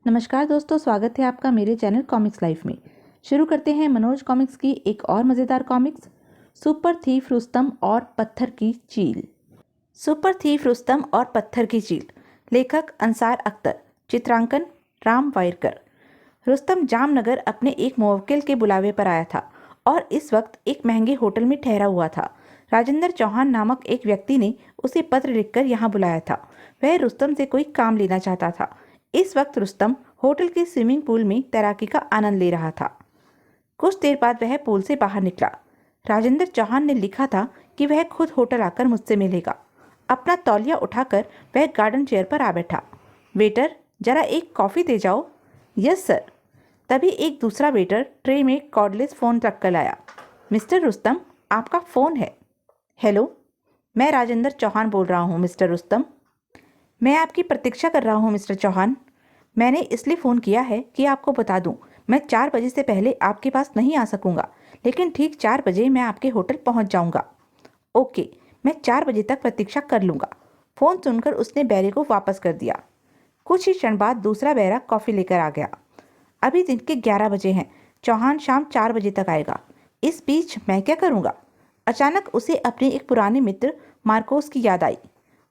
नमस्कार दोस्तों, स्वागत है आपका मेरे चैनल कॉमिक्स लाइफ में। शुरू करते हैं मनोज कॉमिक्स की एक और मज़ेदार कॉमिक्स, सुपर थीफ रुस्तम और पत्थर की चील। सुपर थीफ रुस्तम और पत्थर की चील, लेखक अंसार अख्तर, चित्रांकन राम वायरकर। रुस्तम जामनगर अपने एक मुवक्किल के बुलावे पर आया था और इस वक्त एक महंगे होटल में ठहरा हुआ था। राजेंद्र चौहान नामक एक व्यक्ति ने उसे पत्र लिखकर यहाँ बुलाया था। वह रुस्तम से कोई काम लेना चाहता था। इस वक्त रुस्तम होटल के स्विमिंग पूल में तैराकी का आनंद ले रहा था। कुछ देर बाद वह पूल से बाहर निकला। राजेंद्र चौहान ने लिखा था कि वह खुद होटल आकर मुझसे मिलेगा। अपना तौलिया उठाकर वह गार्डन चेयर पर आ बैठा। वेटर, जरा एक कॉफ़ी दे जाओ। Yes sir. तभी एक दूसरा वेटर ट्रे में कॉर्डलेस फ़ोन रख कर लाया। मिस्टर रुस्तम, आपका फ़ोन है। हेलो, मैं राजेंद्र चौहान बोल रहा हूँ मिस्टर रुस्तम। मैं आपकी प्रतीक्षा कर रहा हूँ मिस्टर चौहान। मैंने इसलिए फ़ोन किया है कि आपको बता दूं, मैं 4 बजे से पहले आपके पास नहीं आ सकूंगा, लेकिन ठीक 4 बजे मैं आपके होटल पहुंच जाऊंगा। ओके, मैं 4 बजे तक प्रतीक्षा कर लूँगा। फ़ोन सुनकर उसने बैरे को वापस कर दिया। कुछ ही क्षण बाद दूसरा बैरा कॉफ़ी लेकर आ गया। अभी दिन के 11 बजे हैं। चौहान शाम 4 बजे तक आएगा। इस बीच मैं क्या करूँगा? अचानक उसे अपने एक पुराने मित्र मार्कोस की याद आई।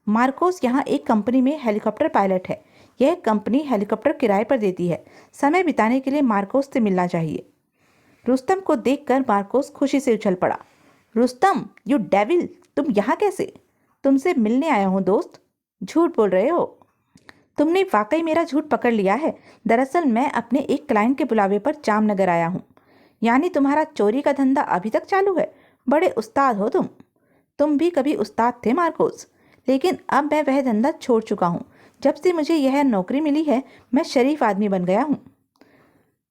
मार्कोस यहाँ एक कंपनी में हेलीकॉप्टर पायलट है। यह कंपनी हेलीकॉप्टर किराए पर देती है। समय बिताने के लिए मार्कोस से मिलना चाहिए। रुस्तम को देखकर मार्कोस खुशी से उछल पड़ा। रुस्तम, यू डेविल, तुम यहाँ कैसे? तुमसे मिलने आया हूँ दोस्त। झूठ बोल रहे हो। तुमने वाकई मेरा झूठ पकड़ लिया है। दरअसल मैं अपने एक क्लाइंट के बुलावे पर जामनगर आया हूँ। यानी तुम्हारा चोरी का धंधा अभी तक चालू है? बड़े उस्ताद हो तुम। तुम भी कभी उस्ताद थे मार्कोस, लेकिन अब मैं वह धंधा छोड़ चुका हूँ। जब से मुझे यह नौकरी मिली है, मैं शरीफ आदमी बन गया हूँ।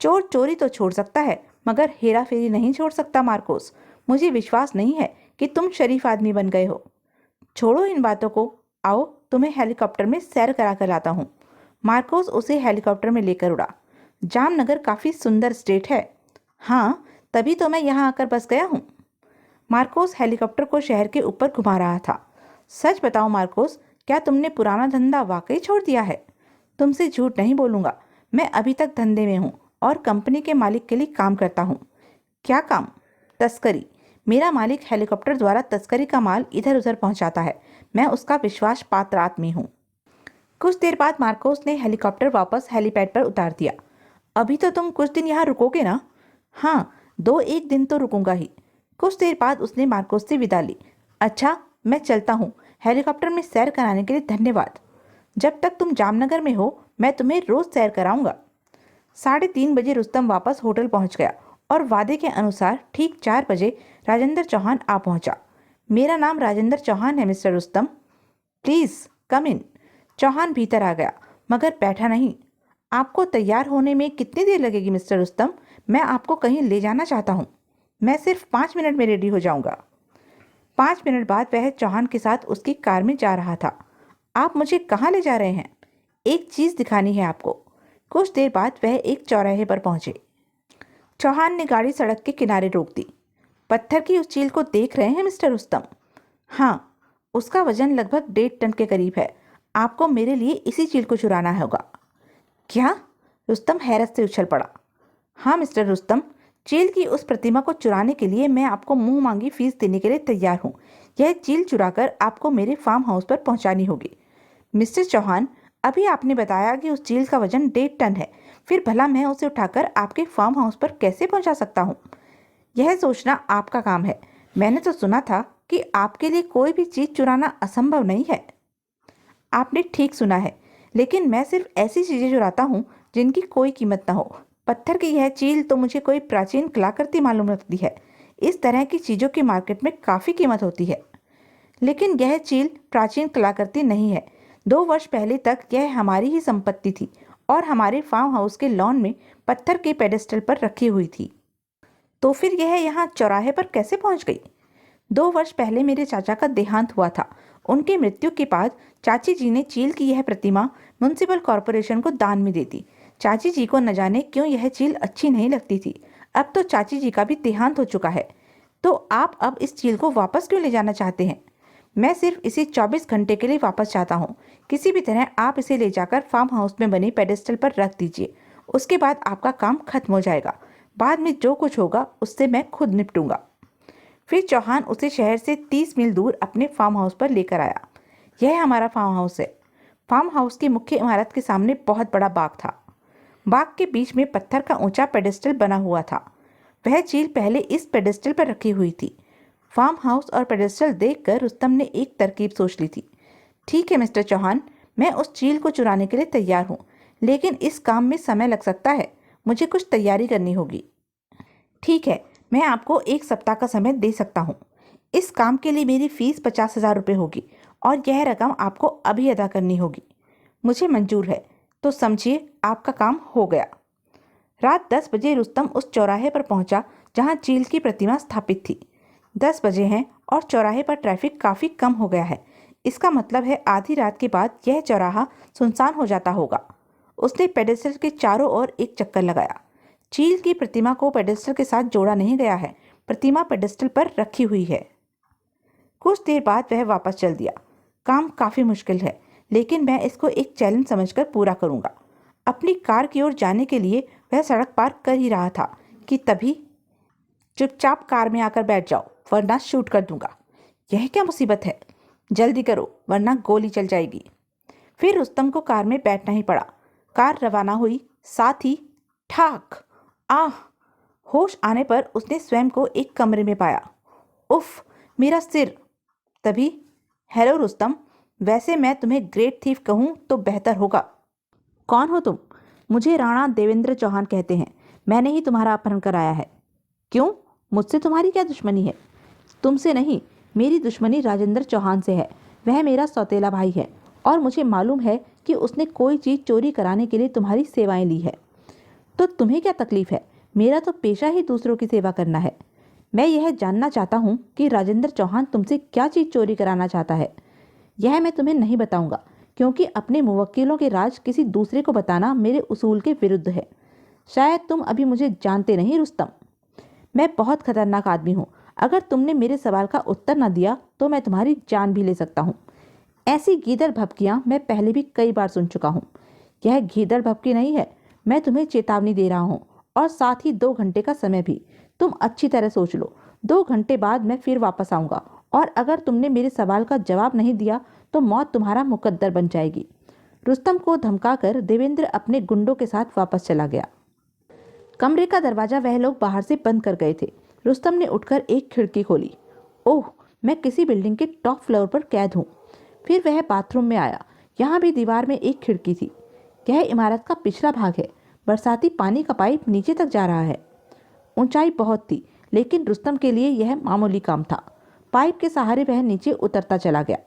चोर चोरी तो छोड़ सकता है, मगर हेरा फेरी नहीं छोड़ सकता मार्कोस। मुझे विश्वास नहीं है कि तुम शरीफ आदमी बन गए हो। छोड़ो इन बातों को। आओ, तुम्हें हेलीकॉप्टर में सैर करा कर लाता हूँ। मार्कोस उसे हेलीकॉप्टर में लेकर उड़ा। जामनगर काफ़ी सुंदर स्टेट है। हाँ, तभी तो मैं यहाँ आकर बस गया हूँ। मार्कोस हेलीकॉप्टर को शहर के ऊपर घुमा रहा था। सच बताओ मार्कोस, क्या तुमने पुराना धंधा वाकई छोड़ दिया है? तुमसे झूठ नहीं बोलूँगा। मैं अभी तक धंधे में हूँ और कंपनी के मालिक के लिए काम करता हूँ। क्या काम? तस्करी। मेरा मालिक हेलीकॉप्टर द्वारा तस्करी का माल इधर उधर पहुँचाता है। मैं उसका विश्वास पात्र आदमी हूँ। कुछ देर बाद मार्कोस ने हेलीकॉप्टर वापस हेलीपैड पर उतार दिया। अभी तो तुम कुछ दिन यहाँ रुकोगे ना? हाँ, 2-1 दिन तो रुकूंगा ही। कुछ देर बाद उसने मार्कोस से विदा ली। अच्छा, मैं चलता हूँ। हेलीकॉप्टर में सैर कराने के लिए धन्यवाद। जब तक तुम जामनगर में हो, मैं तुम्हें रोज सैर कराऊंगा। 3:30 बजे रुस्तम वापस होटल पहुंच गया और वादे के अनुसार ठीक 4 बजे राजेंद्र चौहान आ पहुंचा। मेरा नाम राजेंद्र चौहान है मिस्टर रुस्तम। प्लीज़ कम इन। चौहान भीतर आ गया, मगर बैठा नहीं। आपको तैयार होने में कितनी देर लगेगी मिस्टर रुस्तम? मैं आपको कहीं ले जाना चाहता हूँ। मैं सिर्फ 5 मिनट में रेडी हो जाऊँगा। 5 मिनट बाद वह चौहान के साथ उसकी कार में जा रहा था। आप मुझे कहाँ ले जा रहे हैं? एक चीज़ दिखानी है आपको। कुछ देर बाद वह एक चौराहे पर पहुंचे। चौहान ने गाड़ी सड़क के किनारे रोक दी। पत्थर की उस चील को देख रहे हैं मिस्टर रुस्तम? हाँ, उसका वजन लगभग 1.5 टन के करीब है। आपको मेरे लिए इसी चील को चुराना होगा। क्या? रुस्तम हैरत से उछल पड़ा। हाँ मिस्टर रुस्तम, चील की उस प्रतिमा को चुराने के लिए मैं आपको मुंह मांगी फीस देने के लिए तैयार हूँ। यह चील चुराकर आपको मेरे फार्म हाउस पर पहुँचानी होगी। मिस्टर चौहान, अभी आपने बताया कि उस चील का वजन 1.5 टन है। फिर भला मैं उसे उठाकर आपके फार्म हाउस पर कैसे पहुँचा सकता हूँ? यह सोचना आपका काम है। मैंने तो सुना था कि आपके लिए कोई भी चीज़ चुराना असंभव नहीं है। आपने ठीक सुना है, लेकिन मैं सिर्फ ऐसी चीज़ें चुराता हूँ जिनकी कोई कीमत ना हो। पत्थर की यह चील तो मुझे कोई प्राचीन कलाकृति मालूम लगती है। इस तरह की चीज़ों की मार्केट में काफ़ी कीमत होती है, लेकिन यह चील प्राचीन कलाकृति नहीं है। 2 वर्ष पहले तक यह हमारी ही संपत्ति थी और हमारे फार्म हाउस के लॉन में पत्थर के पेडेस्टल पर रखी हुई थी। तो फिर यह यहाँ चौराहे पर कैसे पहुँच गई? 2 वर्ष पहले मेरे चाचा का देहांत हुआ था। उनकी मृत्यु के बाद चाची जी ने चील की यह प्रतिमा म्युनिसिपल कॉरपोरेशन को दान में दे दी। चाची जी को न जाने क्यों यह चील अच्छी नहीं लगती थी। अब तो चाची जी का भी देहांत हो चुका है। तो आप अब इस चील को वापस क्यों ले जाना चाहते हैं? मैं सिर्फ इसे 24 घंटे के लिए वापस चाहता हूँ। किसी भी तरह आप इसे ले जाकर फार्म हाउस में बने पेडेस्टल पर रख दीजिए। उसके बाद आपका काम खत्म हो जाएगा। बाद में जो कुछ होगा उससे मैं खुद निपटूंगा। फिर चौहान उसे शहर से 30 मील दूर अपने फार्म हाउस पर लेकर आया। यह हमारा फार्म हाउस है। फार्म हाउस की मुख्य इमारत के सामने बहुत बड़ा बाग था। बाग के बीच में पत्थर का ऊंचा पेडेस्टल बना हुआ था। वह चील पहले इस पेडेस्टल पर रखी हुई थी। फार्म हाउस और पेडेस्टल देखकर रुस्तम ने एक तरकीब सोच ली थी। ठीक है मिस्टर चौहान, मैं उस चील को चुराने के लिए तैयार हूँ, लेकिन इस काम में समय लग सकता है। मुझे कुछ तैयारी करनी होगी। ठीक है, मैं आपको 1 सप्ताह का समय दे सकता हूँ। इस काम के लिए मेरी फीस 50,000 रुपये होगी और यह रकम आपको अभी अदा करनी होगी। मुझे मंजूर है, तो समझिए आपका काम हो गया। रात 10 बजे रुस्तम उस चौराहे पर पहुंचा जहां चील की प्रतिमा स्थापित थी। 10 बजे हैं और चौराहे पर ट्रैफिक काफ़ी कम हो गया है। इसका मतलब है आधी रात के बाद यह चौराहा सुनसान हो जाता होगा। उसने पेडेस्टल के चारों ओर एक चक्कर लगाया। चील की प्रतिमा को पेडेस्टल के साथ जोड़ा नहीं गया है। प्रतिमा पेडेस्टल पर रखी हुई है। कुछ देर बाद वह वापस चल दिया। काम काफ़ी मुश्किल है, लेकिन मैं इसको एक चैलेंज समझकर पूरा करूंगा। अपनी कार की ओर जाने के लिए वह सड़क पार कर ही रहा था कि तभी चुपचाप कार में आकर बैठ जाओ, वरना शूट कर दूंगा। यह क्या मुसीबत है? जल्दी करो वरना गोली चल जाएगी। फिर रुस्तम को कार में बैठना ही पड़ा। कार रवाना हुई, साथ ही ठाक आह! होश आने पर उसने स्वयं को एक कमरे में पाया। उफ, मेरा सिर! तभी, हेलो रुस्तम, वैसे मैं तुम्हें ग्रेट थीफ कहूँ तो बेहतर होगा। कौन हो तुम? मुझे राणा देवेंद्र चौहान कहते हैं। मैंने ही तुम्हारा अपहरण कराया है। क्यों? मुझसे तुम्हारी क्या दुश्मनी है? तुमसे नहीं, मेरी दुश्मनी राजेंद्र चौहान से है। वह मेरा सौतेला भाई है और मुझे मालूम है कि उसने कोई चीज़ चोरी कराने के लिए तुम्हारी सेवाएं ली है। तो तुम्हें क्या तकलीफ है? मेरा तो पेशा ही दूसरों की सेवा करना है। मैं यह जानना चाहता हूँ कि राजेंद्र चौहान तुमसे क्या चीज़ चोरी कराना चाहता है। यह मैं तुम्हें नहीं बताऊंगा, क्योंकि अपने मुवक्किलों के राज किसी दूसरे को बताना मेरे उसूल के विरुद्ध है। शायद तुम अभी मुझे जानते नहीं रुस्तम। मैं बहुत खतरनाक आदमी हूँ। अगर तुमने मेरे सवाल का उत्तर न दिया तो मैं तुम्हारी जान भी ले सकता हूँ। ऐसी गीदड़ भभकियाँ मैं पहले भी कई बार सुन चुका हूँ। यह गीदड़ भभकी नहीं है। मैं तुम्हें चेतावनी दे रहा हूँ और साथ ही 2 घंटे का समय भी। तुम अच्छी तरह सोच लो। 2 घंटे बाद मैं फिर वापस आऊँगा और अगर तुमने मेरे सवाल का जवाब नहीं दिया तो मौत तुम्हारा मुकद्दर बन जाएगी। रुस्तम को धमकाकर देवेंद्र अपने गुंडों के साथ वापस चला गया। कमरे का दरवाजा वह लोग बाहर से बंद कर गए थे। रुस्तम ने उठकर एक खिड़की खोली। ओह, मैं किसी बिल्डिंग के टॉप फ्लोर पर कैद हूँ। फिर वह बाथरूम में आया। यहाँ भी दीवार में एक खिड़की थी। यह इमारत का पिछला भाग है। बरसाती पानी का पाइप नीचे तक जा रहा है। ऊंचाई बहुत थी, लेकिन रुस्तम के लिए यह मामूली काम था। पाइप के सहारे वह नीचे उतरता चला गया।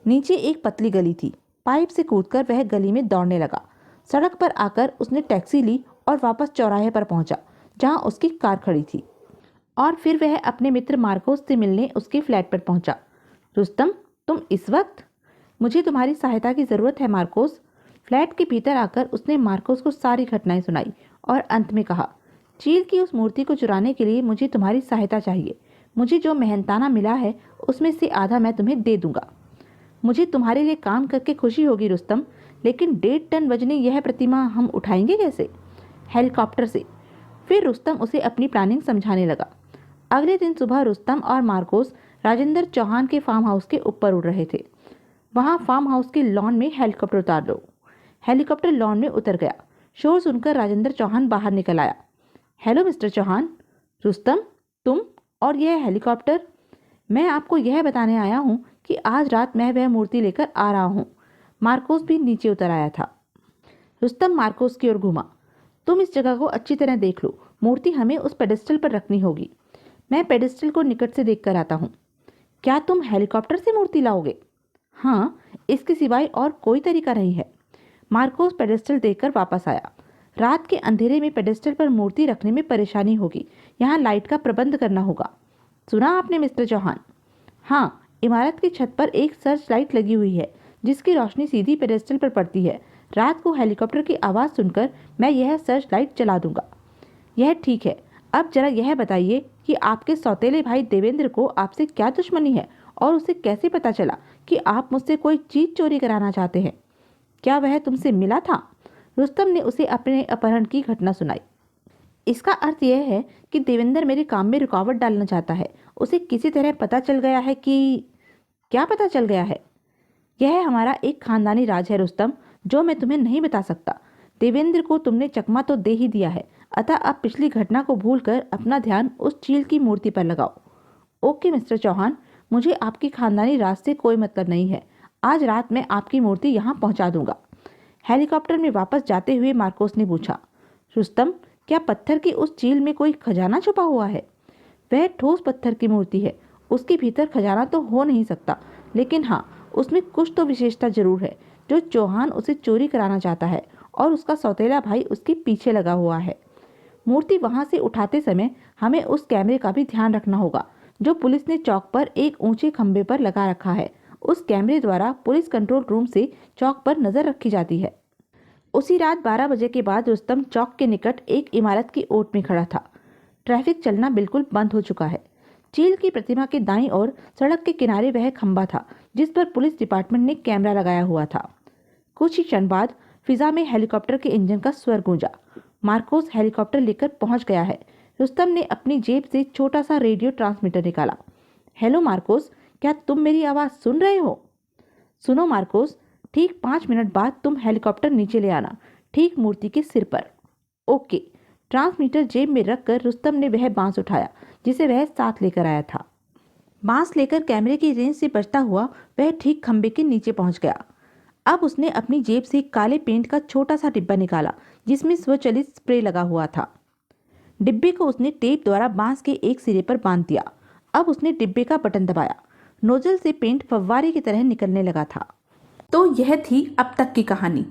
नीचे एक पतली गली थी। पाइप से कूदकर वह गली में दौड़ने लगा। सड़क पर आकर उसने टैक्सी ली और वापस चौराहे पर पहुंचा, जहां उसकी कार खड़ी थी। और फिर वह अपने मित्र मार्कोस से मिलने उसके फ्लैट पर पहुंचा। रुस्तम, तुम इस वक्त? मुझे तुम्हारी सहायता की ज़रूरत है मार्कोस। फ्लैट के भीतर आकर उसने मार्कोस को सारी घटनाएं सुनाई और अंत में कहा, चील की उस मूर्ति को चुराने के लिए मुझे तुम्हारी सहायता चाहिए। मुझे जो मेहनताना मिला है उसमें से आधा मैं तुम्हें दे दूंगा। मुझे तुम्हारे लिए काम करके खुशी होगी रुस्तम, लेकिन 1.5 टन वजनी यह प्रतिमा हम उठाएंगे कैसे? हेलीकॉप्टर से। फिर रुस्तम उसे अपनी प्लानिंग समझाने लगा। अगले दिन सुबह रुस्तम और मार्कोस राजेंद्र चौहान के फार्म हाउस के ऊपर उड़ रहे थे। वहां फार्म हाउस के लॉन में हेलीकॉप्टर उतार लो। हेलीकॉप्टर लॉन में उतर गया। शोर सुनकर राजेंद्र चौहान बाहर निकल आया। Hello mister Chauhan. रुस्तम, तुम और यह हेलीकॉप्टर? मैं आपको यह बताने आया हूँ कि आज रात मैं वह मूर्ति लेकर आ रहा हूँ। मार्कोस भी नीचे उतर आया था। रुस्तम मार्कोस की ओर घूमा। तुम इस जगह को अच्छी तरह देख लो। मूर्ति हमें उस पेडेस्टल पर रखनी होगी। मैं पेडेस्टल को निकट से देख कर आता हूँ। क्या तुम हेलीकॉप्टर से मूर्ति लाओगे? हाँ, इसके सिवाय और कोई तरीका नहीं है। मार्कोस पेडेस्टल देखकर वापस आया। रात के अंधेरे में पेडेस्टल पर मूर्ति रखने में परेशानी होगी। यहाँ लाइट का प्रबंध करना होगा। सुना आपने मिस्टर चौहान? हाँ, इमारत की छत पर एक सर्च लाइट लगी हुई है, जिसकी रोशनी सीधी पेडेस्टल पर पड़ती है। रात को हेलीकॉप्टर की आवाज़ सुनकर मैं यह सर्च लाइट जला दूंगा। यह ठीक है। अब जरा यह बताइए कि आपके सौतेले भाई देवेंद्र को आपसे क्या दुश्मनी है और उसे कैसे पता चला कि आप मुझसे कोई चीज चोरी कराना चाहते हैं? क्या वह तुमसे मिला था? रुस्तम ने उसे अपने अपहरण की घटना सुनाई। इसका अर्थ यह है कि देवेंद्र मेरे काम में रुकावट डालना चाहता है। उसे किसी तरह पता चल गया है कि... क्या पता चल गया है? यह हमारा एक खानदानी राज है रुस्तम, जो मैं तुम्हें नहीं बता सकता। देवेंद्र को तुमने चकमा तो दे ही दिया है, अतः अब पिछली घटना को भूलकर अपना ध्यान उस चील की मूर्ति पर लगाओ। ओके मिस्टर चौहान, मुझे आपकी खानदानी राज से कोई मतलब नहीं है। आज रात मैं आपकी मूर्ति यहाँ पहुँचा दूंगा। हेलीकॉप्टर में वापस जाते हुए मार्कोस ने पूछा, रुस्तम, क्या पत्थर की उस चील में कोई खजाना छुपा हुआ है? वह ठोस पत्थर की मूर्ति है, उसके भीतर खजाना तो हो नहीं सकता, लेकिन हाँ, उसमें कुछ तो विशेषता जरूर है जो चौहान उसे चोरी कराना चाहता है और उसका सौतेला भाई उसके पीछे लगा हुआ है। मूर्ति वहां से उठाते समय हमें उस कैमरे का भी ध्यान रखना होगा जो पुलिस ने चौक पर एक ऊंचे खंभे पर लगा रखा है। उस कैमरे द्वारा पुलिस कंट्रोल रूम से चौक पर नजर रखी जाती है। उसी रात 12 बजे के बाद रुस्तम चौक के निकट एक इमारत की ओट में खड़ा था। ट्रैफिक चलना बिल्कुल बंद हो चुका है। चील की प्रतिमा के दाईं ओर सड़क के किनारे वह खंभा था जिस पर पुलिस डिपार्टमेंट ने कैमरा लगाया हुआ था। कुछ ही क्षण बाद फिजा में हेलीकॉप्टर के इंजन का स्वर गूंजा। मार्कोस हेलीकॉप्टर लेकर पहुंच गया है। रुस्तम ने अपनी जेब से छोटा सा रेडियो ट्रांसमीटर निकाला। हेलो मार्कोस, क्या तुम मेरी आवाज सुन रहे हो? सुनो मार्कोस, ठीक 5 मिनट बाद तुम हेलीकॉप्टर नीचे ले आना, ठीक मूर्ति के सिर पर। ओके। ट्रांसमीटर जेब में रखकर रुस्तम ने वह बांस उठाया जिसे वह साथ लेकर आया था। बांस लेकर कैमरे की रेंज से बचता हुआ वह ठीक खंबे के नीचे पहुंच गया। अब उसने अपनी जेब से काले पेंट का छोटा सा डिब्बा निकाला जिसमें स्वचालित स्प्रे लगा हुआ था। डिब्बे को उसने टेप द्वारा बांस के एक सिरे पर बांध दिया। अब उसने डिब्बे का बटन दबाया। नोजल से पेंट फव्वारे की तरह निकलने लगा था। तो यह थी अब तक की कहानी।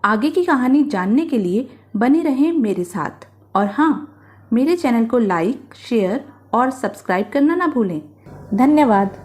आगे की कहानी जानने के लिए बने रहें मेरे साथ। और हाँ, मेरे चैनल को लाइक, शेयर और सब्सक्राइब करना ना भूलें। धन्यवाद।